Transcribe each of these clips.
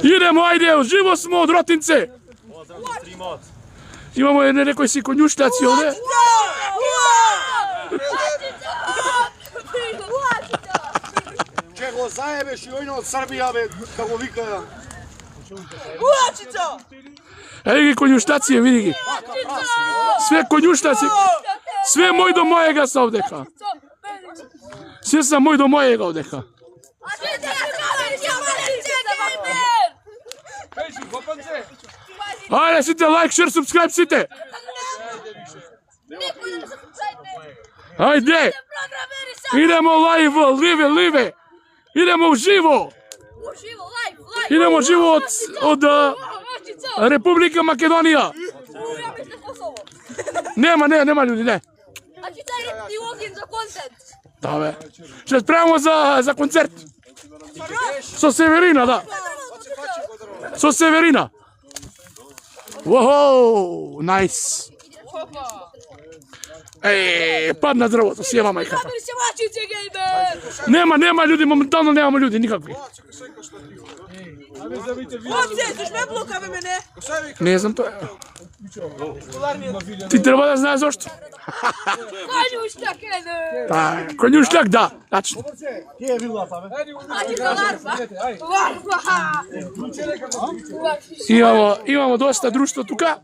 Idemo, ajde, uživo smo od Rotince. Imamo nekoj si konjuštaci ovde. Če go zajebeš i ojno od Srbija, kako vika. Ulačica! Evo gi konjuštacije, vidi gi. Sve konjuštaci. Sve moj do mojega sa ovdeka. Sve sam moj do mojega ovdeka. Ajde, site, like, share, subscribe, site. Ajde. Idemo live, live. Idemo uživo. Idemo uživo od Republika Makedonija. Nema ljudi, ne. Da, be. Še spremamo za koncert. So Severina, da. So Severina. Wow, nice. Ej, pad na drvo, to sjeva majka. Nema ljudi, momentalno nemamo ljudi, nikakvi. Овце, ти ж ме блокаве мене. Не знам тоа. Ти треба да знаеш зошто. Конјуштак е. Та, конјуштак, да, тачно. Ке е вила па, бе? Имамо доста друштво тука.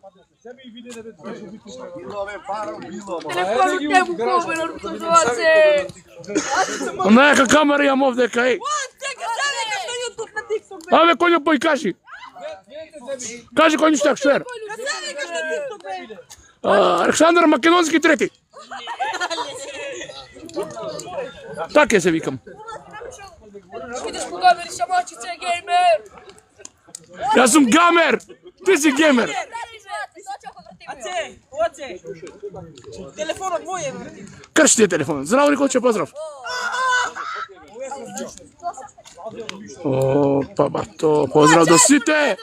Нека камера имам овдека, еј. Абе, конјо пој кажи. Кажи конјуштак, шер. Александар Македонски трети. Така се викам. Идеш по гамери, шамачице, геймер. Јас сум гамер. Ти си геймер. Оце. Телефонот мој е. Крши ти е телефон. Здраво, Николче, поздрав. Опа, бато, поздрав до сите.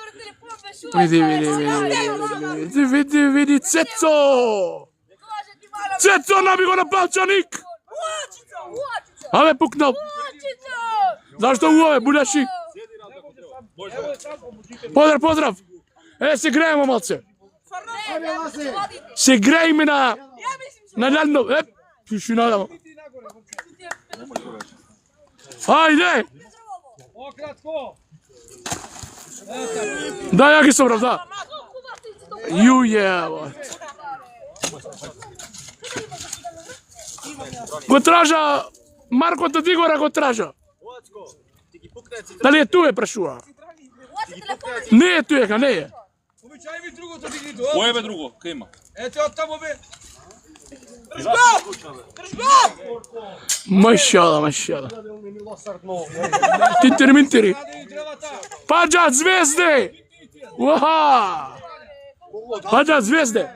Види, Цецо. Цецо, наби го на палчаник. Абе, пукнал. Зашто уве, буljаши? Поздрав. Се греемо малце. Се грееме на лјадно. Тишина да. Ајде. Да, ја ги собрав, да. Јује. Го тража, Маркото Дигора го тража. Дали е туе, прашува? Не е туека, не е. Обичај ми другото дигни до. Кој бе друго? Кај има? Ете од тамо бе. Машала. Тинтери. Паджат звезде. Уаха. Паджат звезде.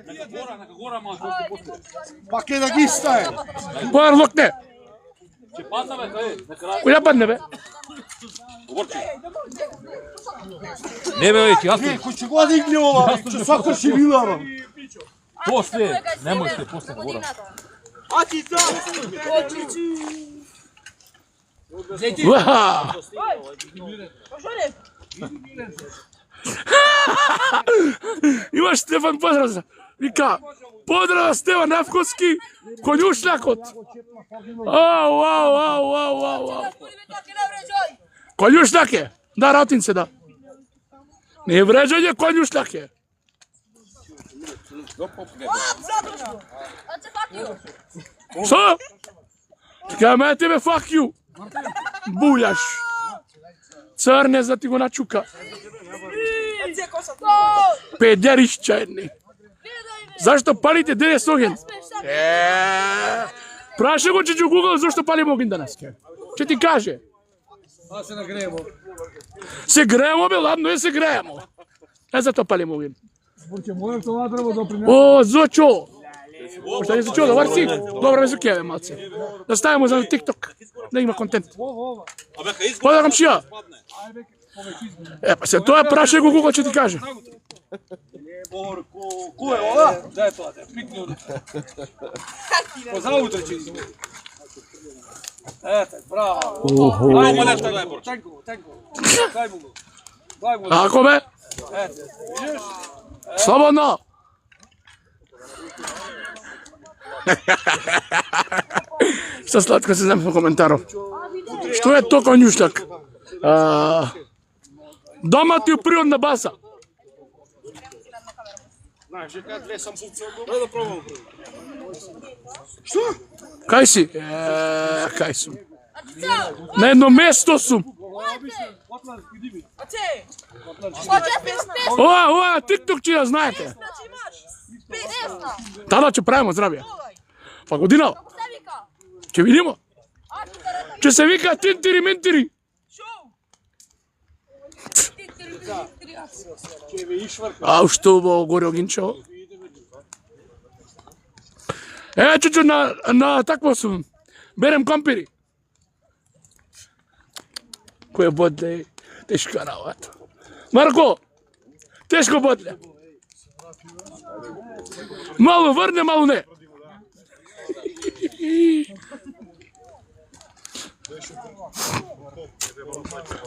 Па ке да ги стае. Појар локне. Че падна бе, кај? На крај. Која падне бе? Говорчи. Не бе, јас. Кој ќе го дигне ова? Че свака ще вила, ба. После, немој се после говорам. Уаха. Имаш Стефан поздрав. Вика, поздрав Стефан Навковски, конјуштакот. Ау. Конјуштак е. Да, Ротинце, да. Не е вреđање, конјуштак е. Што? Така ме тебе fuck you. Буљаш. Црне за ти го начука. Педеришча едни. Зашто палите денес оген? Праша го Чичо Гугл зашто палим оген данас. Че ти каже? Аз се нагреемо. Се греемо бе, ладно е се греемо. Зато палим оген. Порке мојот тоа треба да принесе. О, Зочо! Šta не се чуo, добар си? Добро ме зукеве малце. Да ставимо за TikTok, да има контент. Поздрав комшија. Па се тоа праше го Google, ќе ти каже. Кој е ова? Дај тоа, пикни од. Па за утре ќе измени. Ете, браво. Ајде, молеш да дај борч. Тенко. Дај му го. Ако бе? Слободно! Šta slatko se znam po komentaru. Što je to konjuštak? Doma ti je prirodna basa. Što? Kaj si? Kaj su? Na jedno mesto su. Ova, TikTok će da znajete. Tada će pravimo zdravije. Pa godina. Će vidimo. Će se vika tintiri mintiri. A što ovo gore oginčao? Čuću na takvo su. Berem kompiri. Koje bodle, teška ravata. Marko, teško bodle. Malo vrne, malo ne.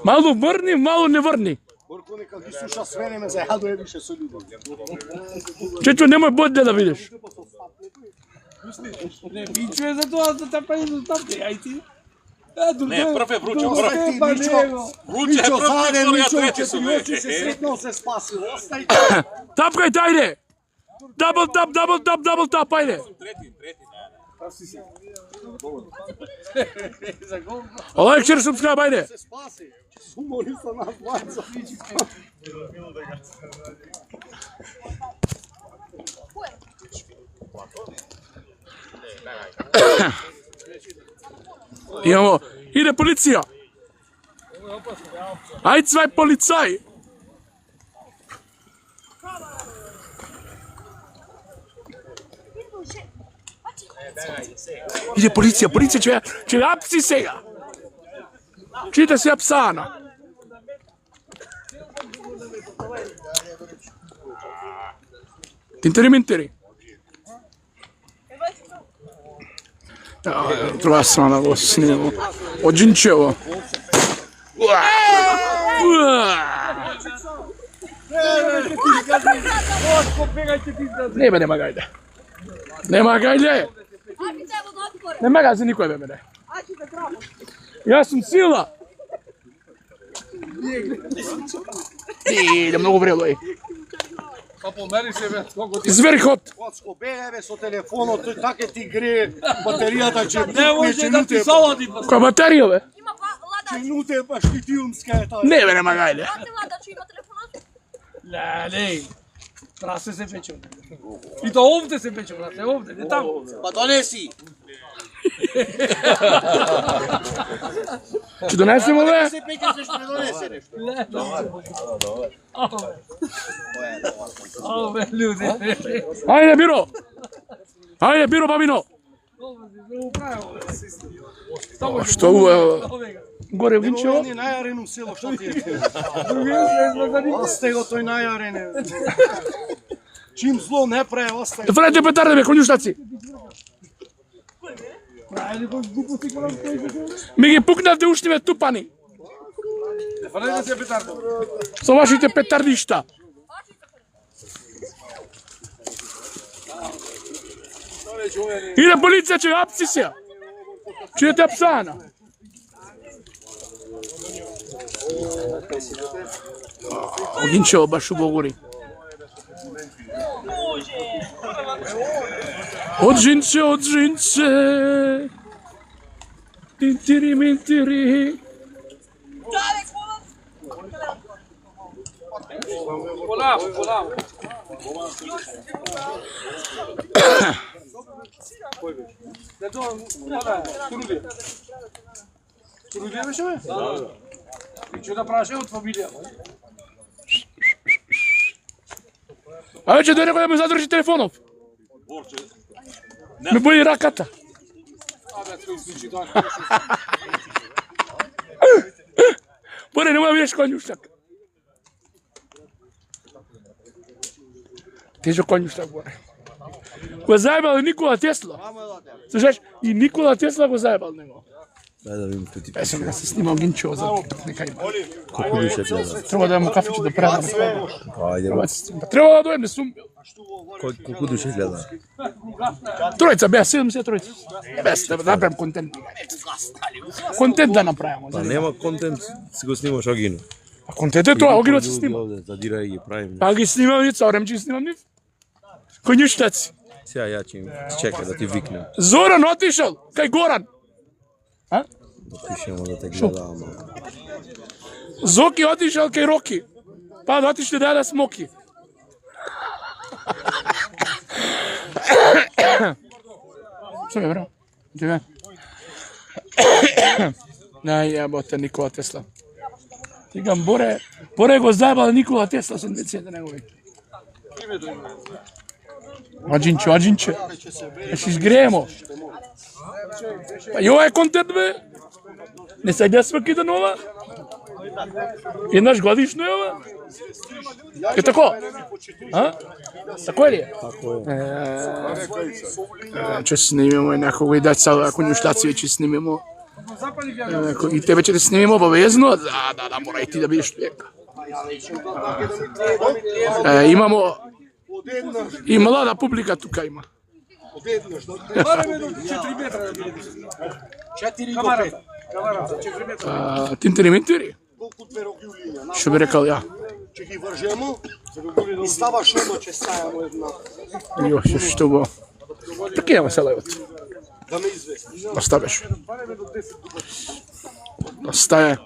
Malo vrni, malo ne vrni. Borko neka ti sluša sve vreme, zajaduje više su ljudi. Čečo, nemoj bodle da vidiš. Ne, Mićo je za to, da te pa idu tapte, aj ti. Ne, prve vruće, Ostaj prve. ti, Mićo. Vruće je Mićo, prve, zade, druga, Mićo, treći su. četiri oči se sretno se spasilo. Ostaj ti. Tapkajte, ajde. Double tap, double tap, double tap, ajde. Treti, Like, share, subscribe, ajde. Se spasi. Humorista nas dvajica. Imamo, ide policija. Ajde, zwei Polizei. Ide policija, policija će apsi sega. Čita se apsana. Tinteri minteri. Trova strana go snimamo. Ođinčevo. Nema gajde. Nema gajde. Nema ga se niko je mene. Ja sam sila. Idem mnogo vrelo je. Pa pomeri se, već, koliko ti... Zveri hot. Kocko, bere со телефонот, тој така ти гре батеријата, че Ne može da ti saladi, pa Koja baterija ove? Ima vladač. минуте баш литиумска е таа. Ne, nema gajde. Znate vladač ima telefonat? ne, prase se peče. I to ovde se peče, brate, ovde, ne tamo. Па донеси. Če donesem ove? Се пекаш што не донесе нешто. Ove, ljudi. Ajde, biro. Ajde, biro, babino. Što ovo? Gore vinčevo? Они најарено село што ти е. Остай го тој најарене. Чим зло не прави, остай. Frate petarde me, konjuštaci. Mi ги puknate ušnjive tupani. Фалете се петарда. Со вашите петардишта. Иде полиција, че апси се. Чуете апсана. Огинчево баш убаво гори. Оджинче, оджинче. Тинтири, минтири. Polavo, polavo. Ne to, ona, Turudija. Turudija беше, бе? Да. И че да праше од фамилија? А вече дојде некој да ме задржи телефонов. Борче. Ме боли раката. Абе, тој случи тоа. Боре, нема да видиш конјуштак. Тежо конјуштак, боре. Го заебал и Никола Тесла. Слушаш, и Никола Тесла го заебал него. Дај да видим тој Е, сега се снимам гинчо за TikTok, нека има. колку души гледа. Треба да имам кафеќе да правам. Ајде, Треба да дојдем, не сум бил. колку души гледа. Тројца беа 70 тројца. Без да направам контент. Контент да направиме. Па нема контент, си го снимаш Огино. А контент е тоа, Огинот се снима. Задира и ги правим. Па ги снимам и царем ќе снимам нив. Конјуштаци. Сега ја ќе им чека да ти викнем. Зоран отишол кај Горан. А? Да пишемо да те гледа, ама. Зоки отишол кај Роки. Па да отишли да јаде смоки. Што е, бро? Тебе? Нај, јаботе, Никола Тесла. Тигам, Боре го заебал Никола Тесла 80 негови. Аџинче. Ще изгреемо. Па и ова е контент, бе. Не се гледаме кида нова. Еднаш годишно е ова. Е тако? А? Тако е ли е? Тако е. Ќе снимимо некој деца, ако њуштаци веќе снимимо. И те веќе да снимимо обавезно, да, мора и ти да бидеш тука. Имамо и млада публика тука има. 4 метра да биде. 4 до 5. Тинтери-минтери? Колку твероги улиња. Што би рекал ја? Ќе ги вржемо и ставаш едно, ќе стајамо една. Јоше, што бо? Така јама се левот. Да ме извести. Оставеш. Остае.